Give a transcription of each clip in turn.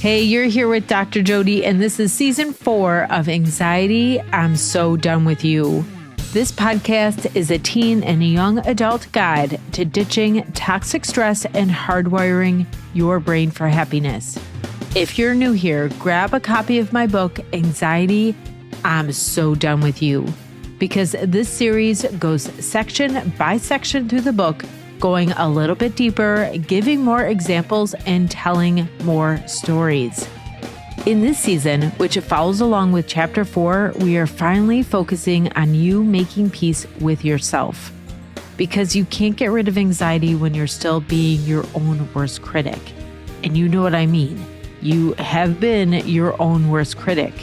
Hey, you're here with Dr. Jodi, and this is season 4 of Anxiety, I'm So Done With You. This podcast is a teen and a young adult guide to ditching toxic stress and hardwiring your brain for happiness. If you're new here, grab a copy of my book, Anxiety, I'm So Done With You, because this series goes section by section through the book, going a little bit deeper, giving more examples, and telling more stories. In this season, which follows along with Chapter 4, we are finally focusing on you making peace with yourself. Because you can't get rid of anxiety when you're still being your own worst critic. And you know what I mean. You have been your own worst critic.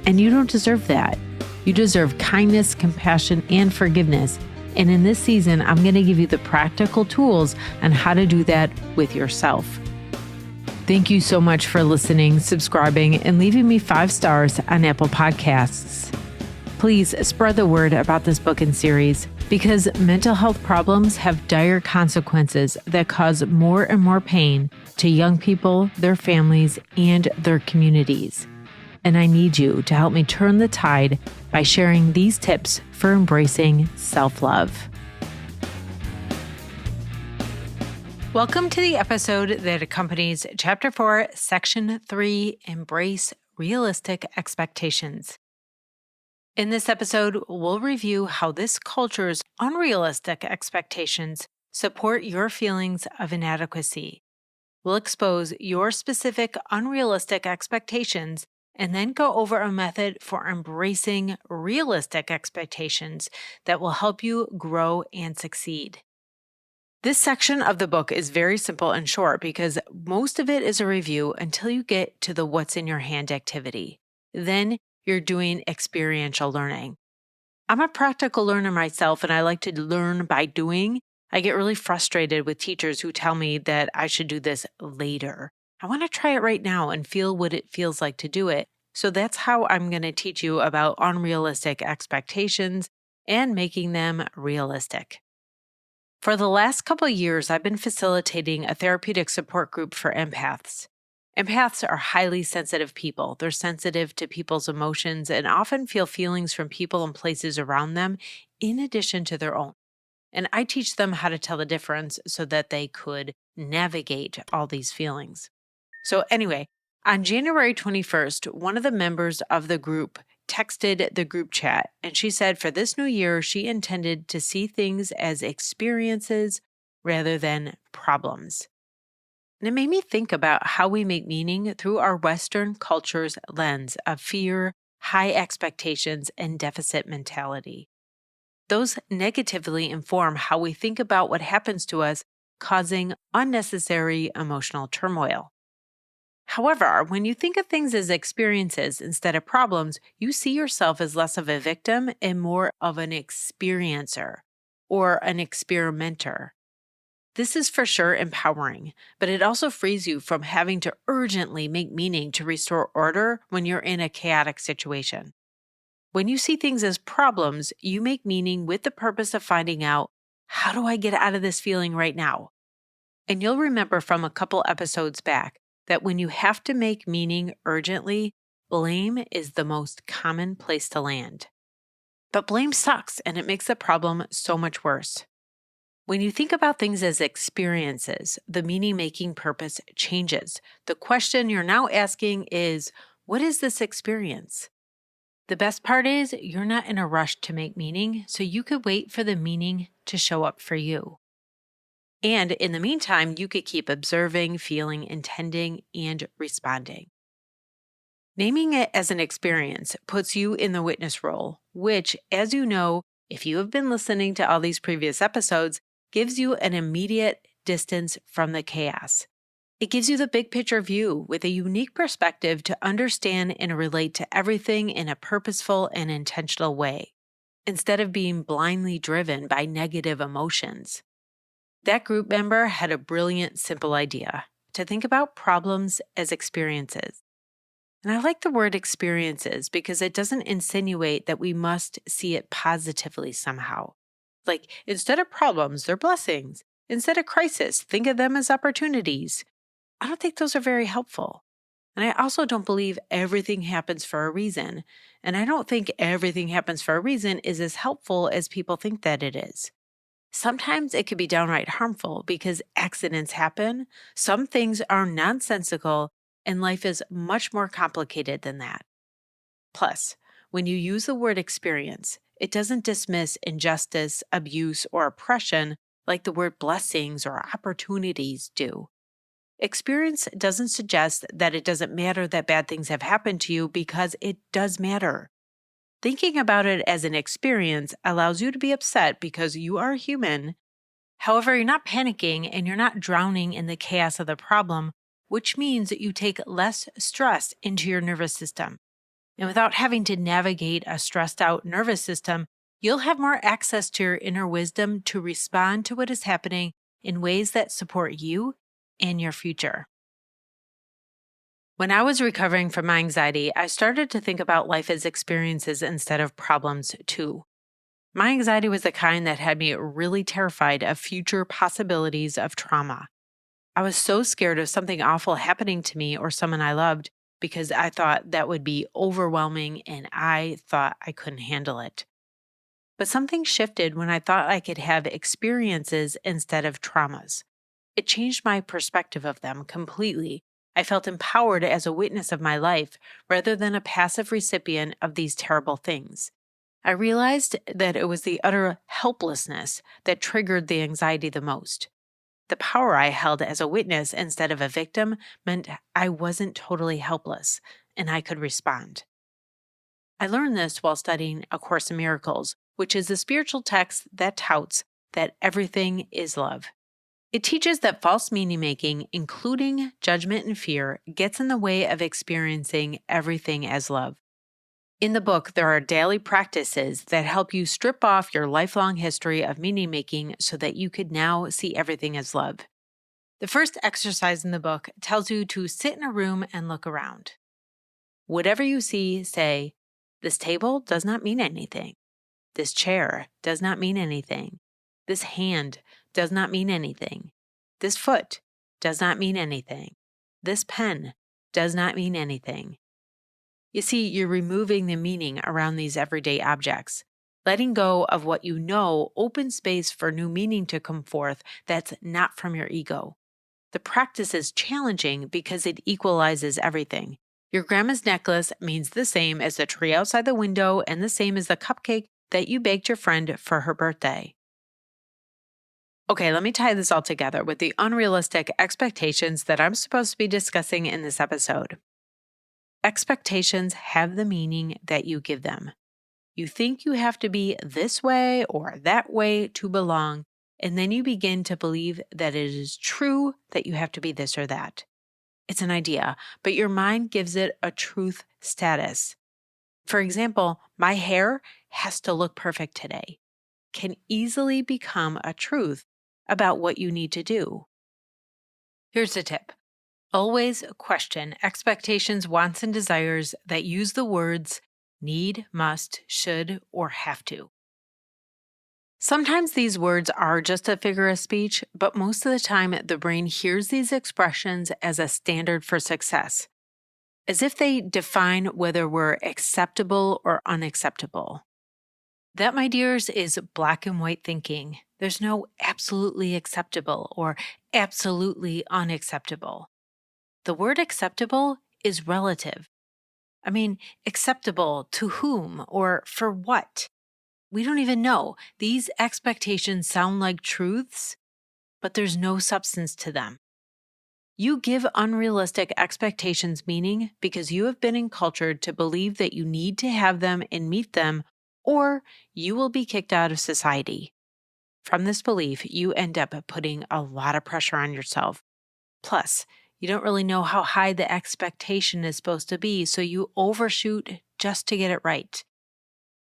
And you don't deserve that. You deserve kindness, compassion, and forgiveness. And in this season, I'm going to give you the practical tools on how to do that with yourself. Thank you so much for listening, subscribing, and leaving me 5 stars on Apple Podcasts. Please spread the word about this book and series because mental health problems have dire consequences that cause more and more pain to young people, their families, and their communities. And I need you to help me turn the tide by sharing these tips for embracing self-love. Welcome to the episode that accompanies Chapter 4, Section 3, Embrace Realistic Expectations. In this episode, we'll review how this culture's unrealistic expectations support your feelings of inadequacy. We'll expose your specific unrealistic expectations and then go over a method for embracing realistic expectations that will help you grow and succeed. This section of the book is very simple and short because most of it is a review until you get to the what's in your hand activity. Then you're doing experiential learning. I'm a practical learner myself, and I like to learn by doing. I get really frustrated with teachers who tell me that I should do this later. I want to try it right now and feel what it feels like to do it. So that's how I'm going to teach you about unrealistic expectations and making them realistic. For the last couple of years, I've been facilitating a therapeutic support group for empaths. Empaths are highly sensitive people. They're sensitive to people's emotions and often feel feelings from people and places around them in addition to their own. And I teach them how to tell the difference so that they could navigate all these feelings. So anyway, on January 21st, one of the members of the group texted the group chat, and she said for this new year, she intended to see things as experiences rather than problems. And it made me think about how we make meaning through our Western culture's lens of fear, high expectations, and deficit mentality. Those negatively inform how we think about what happens to us, causing unnecessary emotional turmoil. However, when you think of things as experiences instead of problems, you see yourself as less of a victim and more of an experiencer or an experimenter. This is for sure empowering, but it also frees you from having to urgently make meaning to restore order when you're in a chaotic situation. When you see things as problems, you make meaning with the purpose of finding out, how do I get out of this feeling right now? And you'll remember from a couple episodes back that when you have to make meaning urgently, blame is the most common place to land. But blame sucks, and it makes the problem so much worse. When you think about things as experiences, the meaning-making purpose changes. The question you're now asking is, what is this experience? The best part is you're not in a rush to make meaning, so you could wait for the meaning to show up for you. And in the meantime, you could keep observing, feeling, intending, and responding. Naming it as an experience puts you in the witness role, which, as you know, if you have been listening to all these previous episodes, gives you an immediate distance from the chaos. It gives you the big picture view with a unique perspective to understand and relate to everything in a purposeful and intentional way, instead of being blindly driven by negative emotions. That group member had a brilliant, simple idea to think about problems as experiences. And I like the word experiences because it doesn't insinuate that we must see it positively somehow. Like, instead of problems, they're blessings. Instead of crisis, think of them as opportunities. I don't think those are very helpful. And I also don't believe everything happens for a reason. And I don't think everything happens for a reason is as helpful as people think that it is. Sometimes it could be downright harmful because accidents happen. Some things are nonsensical, and life is much more complicated than that. Plus, when you use the word experience, it doesn't dismiss injustice, abuse, or oppression like the word blessings or opportunities do. Experience doesn't suggest that it doesn't matter that bad things have happened to you, because it does matter. Thinking about it as an experience allows you to be upset because you are human. However, you're not panicking and you're not drowning in the chaos of the problem, which means that you take less stress into your nervous system. And without having to navigate a stressed out nervous system, you'll have more access to your inner wisdom to respond to what is happening in ways that support you and your future. When I was recovering from my anxiety, I started to think about life as experiences instead of problems too. My anxiety was the kind that had me really terrified of future possibilities of trauma. I was so scared of something awful happening to me or someone I loved because I thought that would be overwhelming and I thought I couldn't handle it. But something shifted when I thought I could have experiences instead of traumas. It changed my perspective of them completely. I felt empowered as a witness of my life rather than a passive recipient of these terrible things. I realized that it was the utter helplessness that triggered the anxiety the most. The power I held as a witness instead of a victim meant I wasn't totally helpless, and I could respond. I learned this while studying A Course in Miracles, which is a spiritual text that touts that everything is love. It teaches that false meaning-making, including judgment and fear, gets in the way of experiencing everything as love. In the book, there are daily practices that help you strip off your lifelong history of meaning-making so that you could now see everything as love. The first exercise in the book tells you to sit in a room and look around. Whatever you see, say, "This table does not mean anything. This chair does not mean anything. This hand does not mean anything. This foot does not mean anything. This pen does not mean anything." You see, you're removing the meaning around these everyday objects. Letting go of what you know opens space for new meaning to come forth that's not from your ego. The practice is challenging because it equalizes everything. Your grandma's necklace means the same as the tree outside the window and the same as the cupcake that you baked your friend for her birthday. Okay, let me tie this all together with the unrealistic expectations that I'm supposed to be discussing in this episode. Expectations have the meaning that you give them. You think you have to be this way or that way to belong, and then you begin to believe that it is true that you have to be this or that. It's an idea, but your mind gives it a truth status. For example, my hair has to look perfect today can easily become a truth about what you need to do. Here's a tip. Always question expectations, wants, and desires that use the words need, must, should, or have to. Sometimes these words are just a figure of speech, but most of the time the brain hears these expressions as a standard for success, as if they define whether we're acceptable or unacceptable. That, my dears, is black and white thinking. There's no absolutely acceptable or absolutely unacceptable. The word acceptable is relative. I mean, acceptable to whom or for what? We don't even know. These expectations sound like truths, but there's no substance to them. You give unrealistic expectations meaning because you have been encultured to believe that you need to have them and meet them, or you will be kicked out of society. From this belief, you end up putting a lot of pressure on yourself. Plus, you don't really know how high the expectation is supposed to be, so you overshoot just to get it right.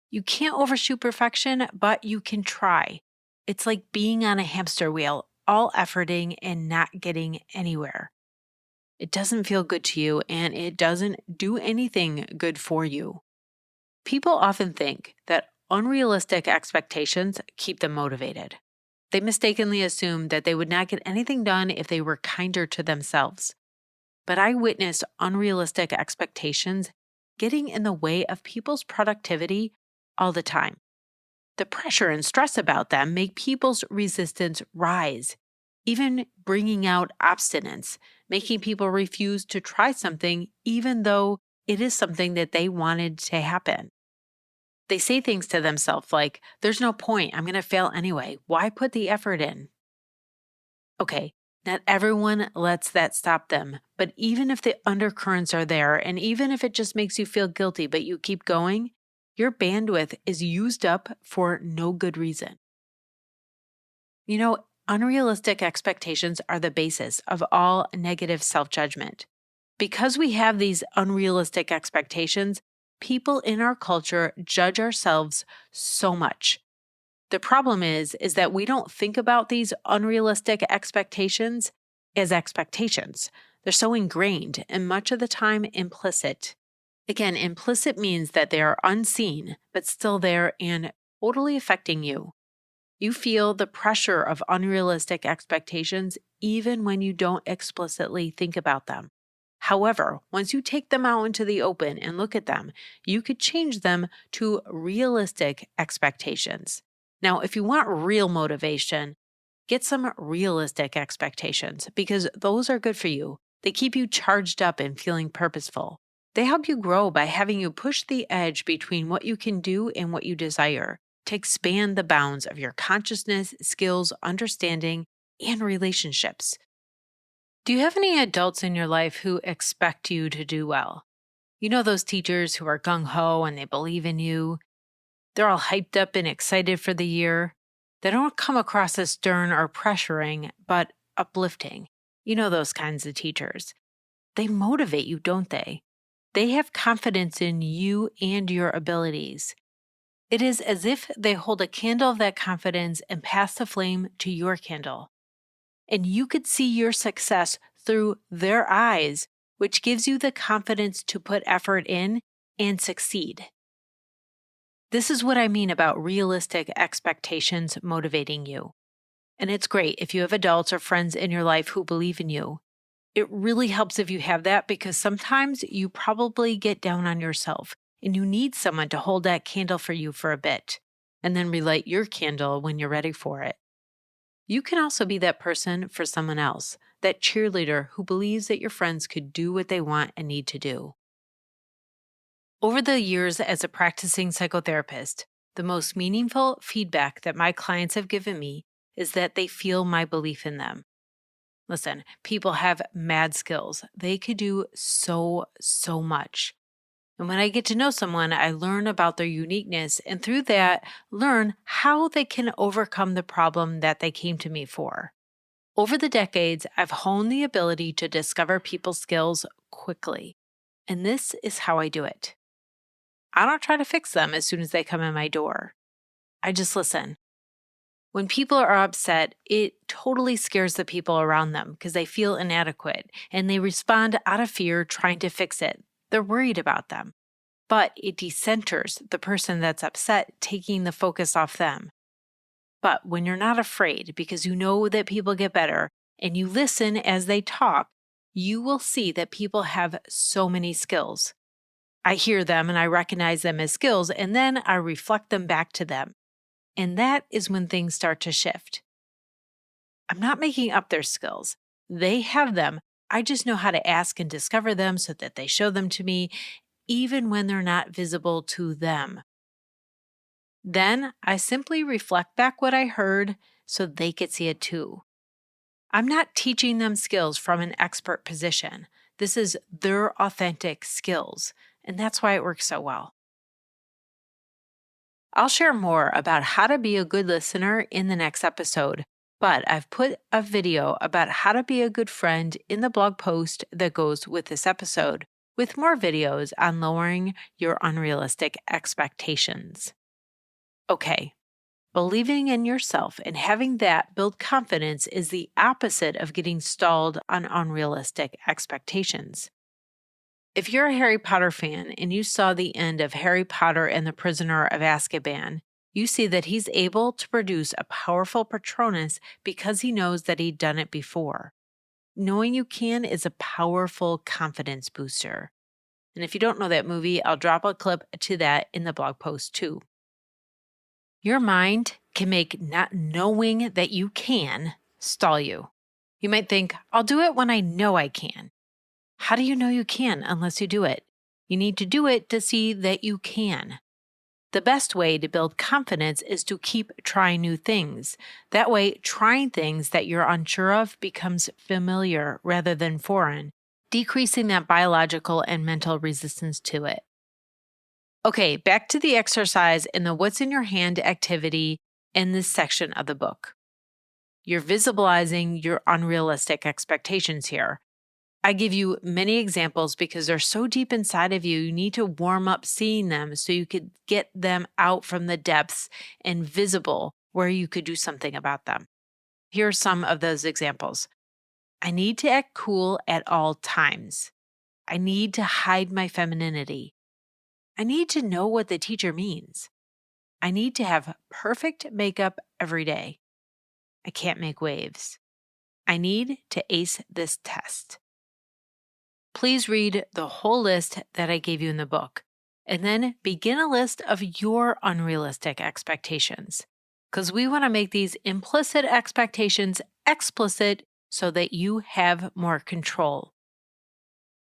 You can't overshoot perfection, but you can try. It's like being on a hamster wheel, all efforting and not getting anywhere. It doesn't feel good to you, and it doesn't do anything good for you. People often think that unrealistic expectations keep them motivated. They mistakenly assume that they would not get anything done if they were kinder to themselves. but I witness unrealistic expectations getting in the way of people's productivity all the time. The pressure and stress about them make people's resistance rise, even bringing out obstinance, making people refuse to try something even though it is something that they wanted to happen. They say things to themselves like, there's no point, I'm going to fail anyway. Why put the effort in? Okay, not everyone lets that stop them, but even if the undercurrents are there, and even if it just makes you feel guilty, but you keep going, your bandwidth is used up for no good reason. Unrealistic expectations are the basis of all negative self-judgment. Because we have these unrealistic expectations, people in our culture judge ourselves so much. The problem is that we don't think about these unrealistic expectations as expectations. They're so ingrained and much of the time implicit. Again, implicit means that they are unseen, but still there and totally affecting you. You feel the pressure of unrealistic expectations even when you don't explicitly think about them. However, once you take them out into the open and look at them, you could change them to realistic expectations. Now, if you want real motivation, get some realistic expectations because those are good for you. They keep you charged up and feeling purposeful. They help you grow by having you push the edge between what you can do and what you desire to expand the bounds of your consciousness, skills, understanding, and relationships. Do you have any adults in your life who expect you to do well? Those teachers who are gung-ho and they believe in you. They're all hyped up and excited for the year. They don't come across as stern or pressuring, but uplifting. Those kinds of teachers. They motivate you, don't they? They have confidence in you and your abilities. It is as if they hold a candle of that confidence and pass the flame to your candle. And you could see your success through their eyes, which gives you the confidence to put effort in and succeed. This is what I mean about realistic expectations motivating you. And it's great if you have adults or friends in your life who believe in you. It really helps if you have that because sometimes you probably get down on yourself and you need someone to hold that candle for you for a bit and then relight your candle when you're ready for it. You can also be that person for someone else, that cheerleader who believes that your friends could do what they want and need to do. Over the years as a practicing psychotherapist, the most meaningful feedback that my clients have given me is that they feel my belief in them. Listen, people have mad skills. They could do so much. And when I get to know someone, I learn about their uniqueness and through that, learn how they can overcome the problem that they came to me for. Over the decades, I've honed the ability to discover people's skills quickly. And this is how I do it. I don't try to fix them as soon as they come in my door. I just listen. When people are upset, it totally scares the people around them because they feel inadequate and they respond out of fear trying to fix it. They're worried about them. But it decenters the person that's upset, taking the focus off them. But when you're not afraid because you know that people get better and you listen as they talk, you will see that people have so many skills. I hear them and I recognize them as skills and then I reflect them back to them. And that is when things start to shift. I'm not making up their skills. They have them. I just know how to ask and discover them so that they show them to me, even when they're not visible to them. Then I simply reflect back what I heard so they could see it too. I'm not teaching them skills from an expert position. This is their authentic skills, and that's why it works so well. I'll share more about how to be a good listener in the next episode, but I've put a video about how to be a good friend in the blog post that goes with this episode, with more videos on lowering your unrealistic expectations. Okay, believing in yourself and having that build confidence is the opposite of getting stalled on unrealistic expectations. If you're a Harry Potter fan and you saw the end of Harry Potter and the Prisoner of Azkaban, you see that he's able to produce a powerful Patronus because he knows that he'd done it before. knowing you can is a powerful confidence booster. And if you don't know that movie, I'll drop a clip to that in the blog post too. Your mind can make not knowing that you can stall you. You might think, I'll do it when I know I can. How do you know you can unless you do it? You need to do it to see that you can. The best way to build confidence is to keep trying new things. That way, trying things that you're unsure of becomes familiar rather than foreign, decreasing that biological and mental resistance to it. Okay, back to the exercise in the What's in Your Hand activity in this section of the book. You're visualizing your unrealistic expectations here. I give you many examples because they're so deep inside of you, you need to warm up seeing them so you could get them out from the depths and visible where you could do something about them. Here are some of those examples. I need to act cool at all times. I need to hide my femininity. I need to know what the teacher means. I need to have perfect makeup every day. I can't make waves. I need to ace this test. Please read the whole list that I gave you in the book, and then begin a list of your unrealistic expectations, because we want to make these implicit expectations explicit so that you have more control.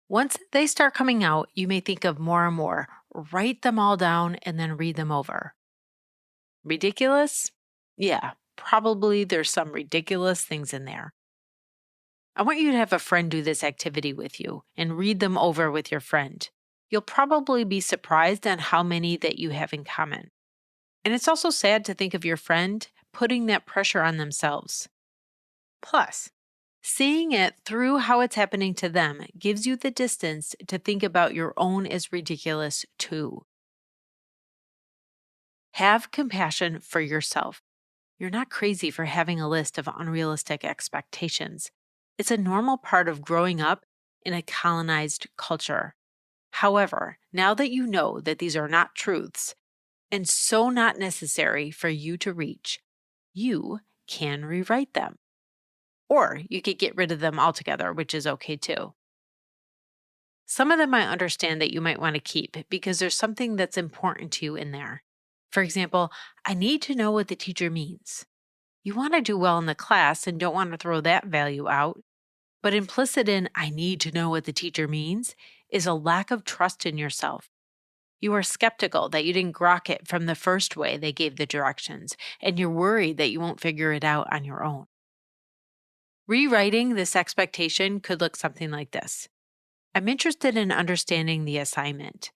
Once they start coming out, you may think of more and more. Write them all down and then read them over. Ridiculous? Yeah, probably there's some ridiculous things in there. I want you to have a friend do this activity with you and read them over with your friend. You'll probably be surprised on how many that you have in common. And it's also sad to think of your friend putting that pressure on themselves. Plus, seeing it through how it's happening to them gives you the distance to think about your own as ridiculous too. Have compassion for yourself. You're not crazy for having a list of unrealistic expectations. It's a normal part of growing up in a colonized culture. However, now that you know that these are not truths and so not necessary for you to reach, you can rewrite them. Or you could get rid of them altogether, which is okay too. Some of them I understand that you might want to keep because there's something that's important to you in there. For example, I need to know what the teacher means. You want to do well in the class and don't want to throw that value out. But implicit in I need to know what the teacher means is a lack of trust in yourself. You are skeptical that you didn't grok it from the first way they gave the directions, and you're worried that you won't figure it out on your own. Rewriting this expectation could look something like this. I'm interested in understanding the assignment,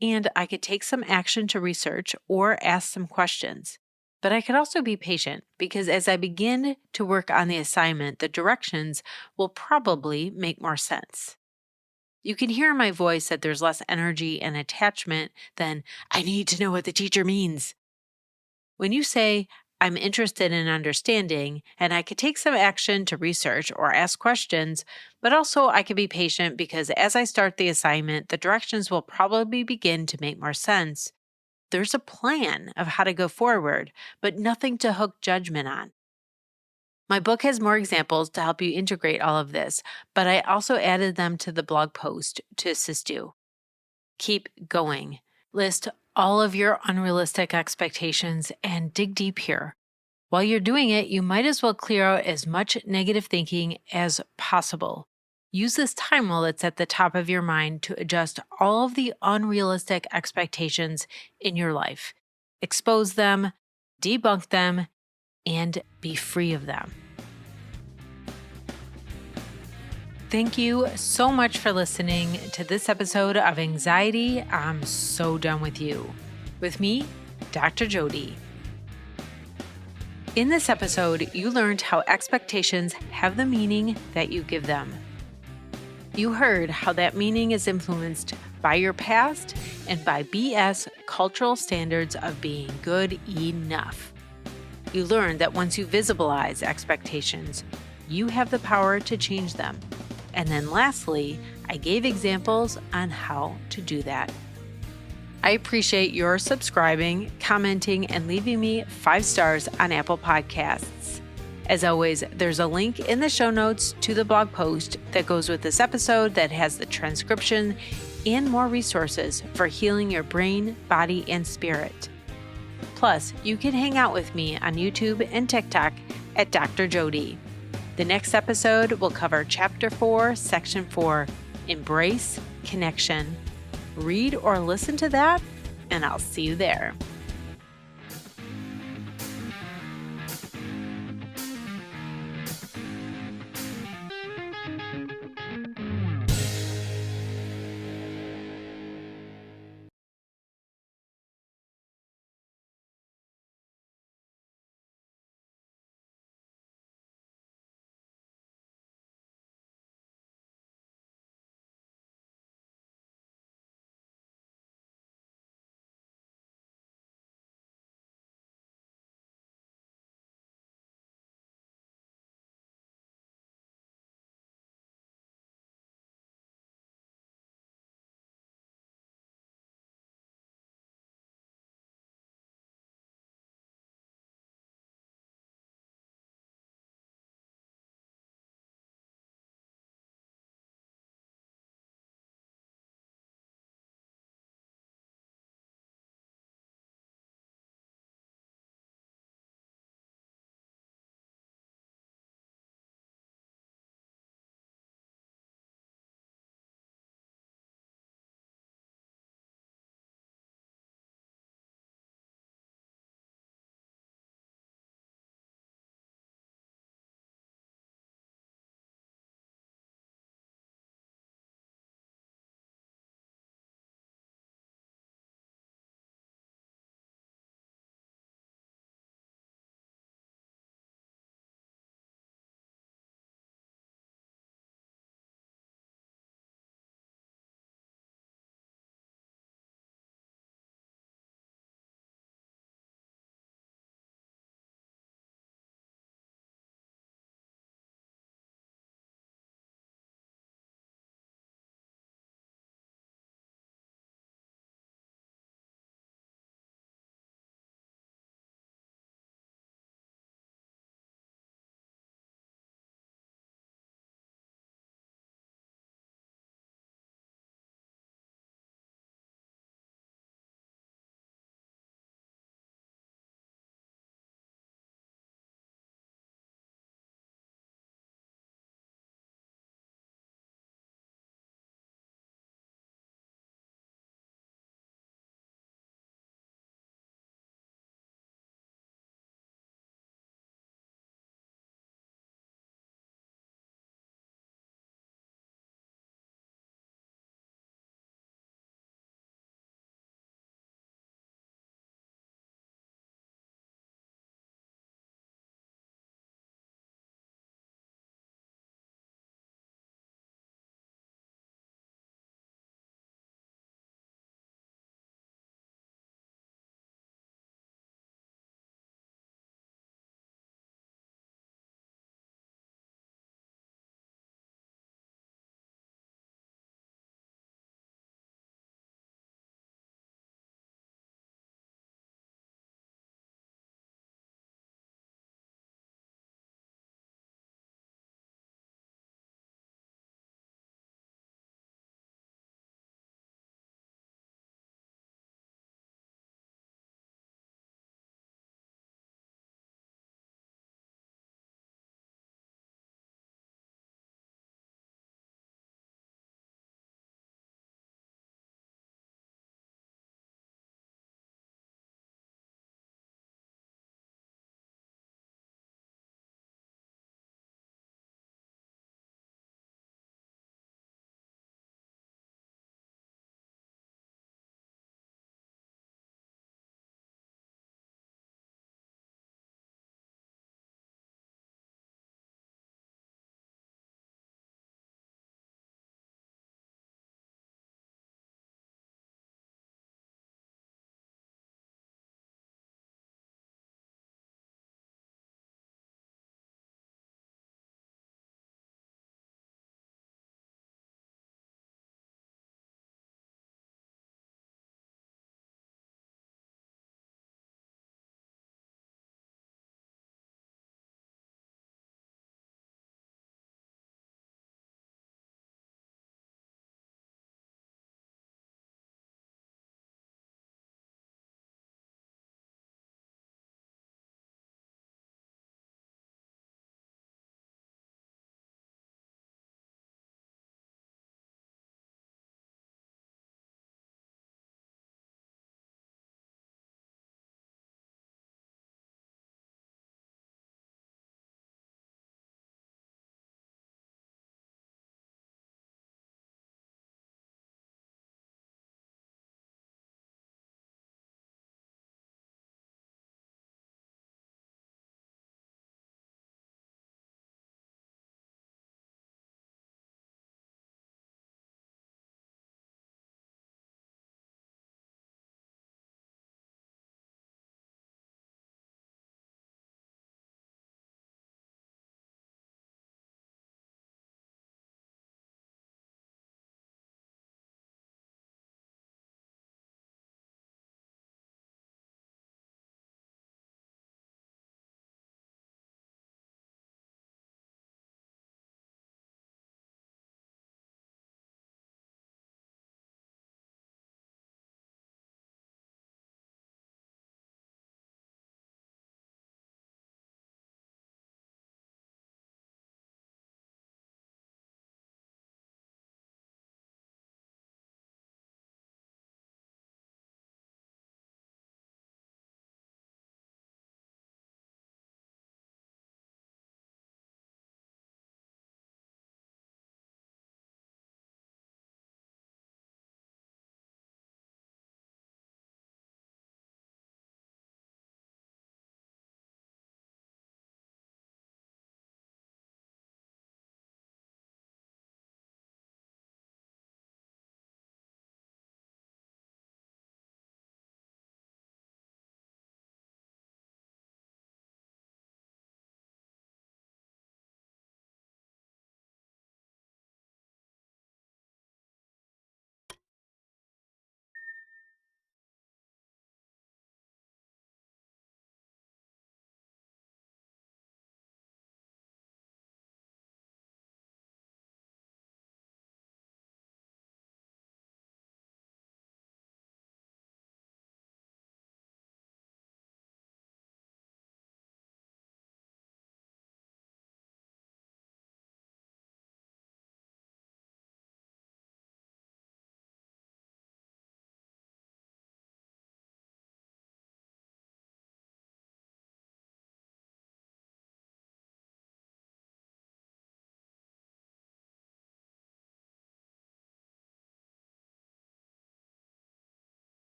and I could take some action to research or ask some questions. But I could also be patient because as I begin to work on the assignment, the directions will probably make more sense. You can hear in my voice that there's less energy and attachment than, I need to know what the teacher means. When you say, I'm interested in understanding, and I could take some action to research or ask questions, but also I could be patient because as I start the assignment, the directions will probably begin to make more sense. There's a plan of how to go forward, but nothing to hook judgment on. My book has more examples to help you integrate all of this, but I also added them to the blog post to assist you. Keep going. List all of your unrealistic expectations and dig deep here. While you're doing it, you might as well clear out as much negative thinking as possible. Use this time while it's at the top of your mind to adjust all of the unrealistic expectations in your life. Expose them, debunk them, and be free of them. Thank you so much for listening to this episode of Anxiety. I'm so done with you. With me, Dr. Jodi. In this episode, you learned how expectations have the meaning that you give them. You heard how that meaning is influenced by your past and by BS cultural standards of being good enough. You learned that once you visualize expectations, you have the power to change them. And then lastly, I gave examples on how to do that. I appreciate your subscribing, commenting, and leaving me 5 stars on Apple Podcasts. As always, there's a link in the show notes to the blog post that goes with this episode that has the transcription and more resources for healing your brain, body, and spirit. Plus, you can hang out with me on YouTube and TikTok at Dr. Jodi. The next episode will cover Chapter 4, Section 4, Embrace Connection. Read or listen to that, and I'll see you there.